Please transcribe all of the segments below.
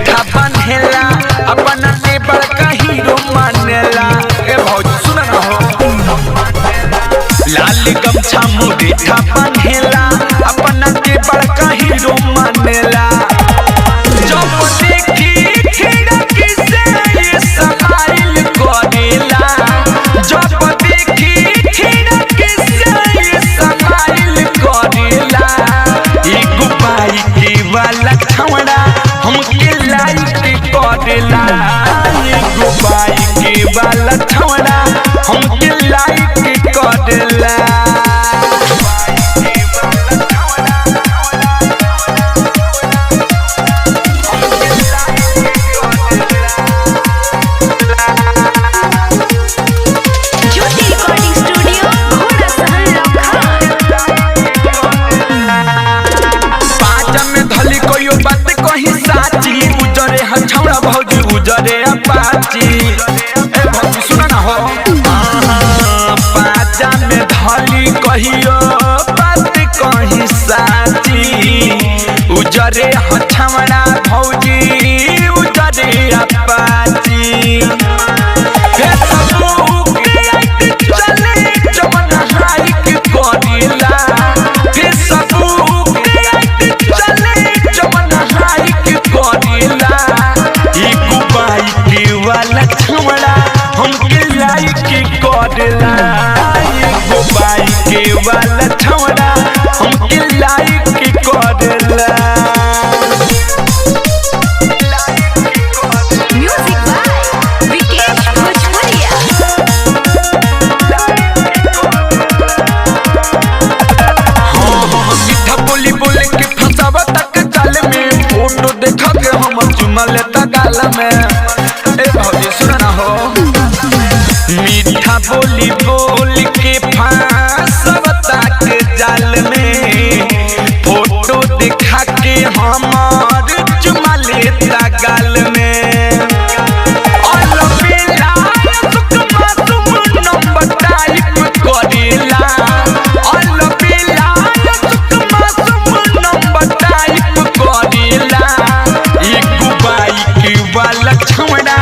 मीठा बनेला अपना से बड़का हीरो मानेला। ए भौजी सुन ना हो, लाल गमछा मुरीठा बनेला अपना से बड़का हीरो मानेला। जब देखी खिड़की से ये स्माइल करेला, जब देखी खिड़की से ये स्माइल करेला। एगो बाइक वाला छौड़ा हमके लाइक करेला, एगो बाइक वाला छौड़ा हमके लाइक करेला। बात कहीं साची उजरे हछौड़ा भौजी उजरे अपाची। ए भौजी सुन ना हो, पाजा में धली कहियो बात कहीं साची उजरे हछौड़ा भौजी उजरे अपाची। फेसबुक चले जवन हाइक करेला, फेसबुक चले जवन हाइक करेला। एगो बाइक वाला छौड़ा हमके लाइक करेला, एगो बाइक वाला छौड़ा हमके लाइक करेला। लेता गाल में ए भौजी सुन ना हो, मीठा बोली बोल के फांसवता के जाल में फोटो दिखा के हमार चुमा लेता गाल में। नंबर टाइप करेला, नंबर टाइप करेला। वाला छौड़ा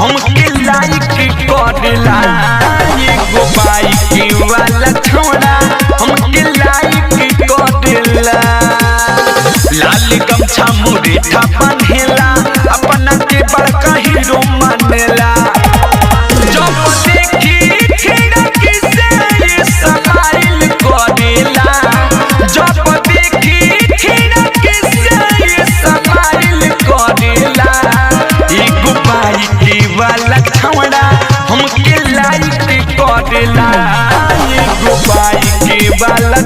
हमके लाइक करेला, एगो बाइक वाला छौड़ा हमके लाइक करेला। लाल गमछा मुरीठा बनेला अपना के बड़का हीरो मानेला। जब देखी खिड़की से ये स्माइल करेला, जब देखी खिड़की से ये स्माइल करेला। एगो बाइक वाला छौड़ा हमके लाइक करेला, एगो बाइक वाला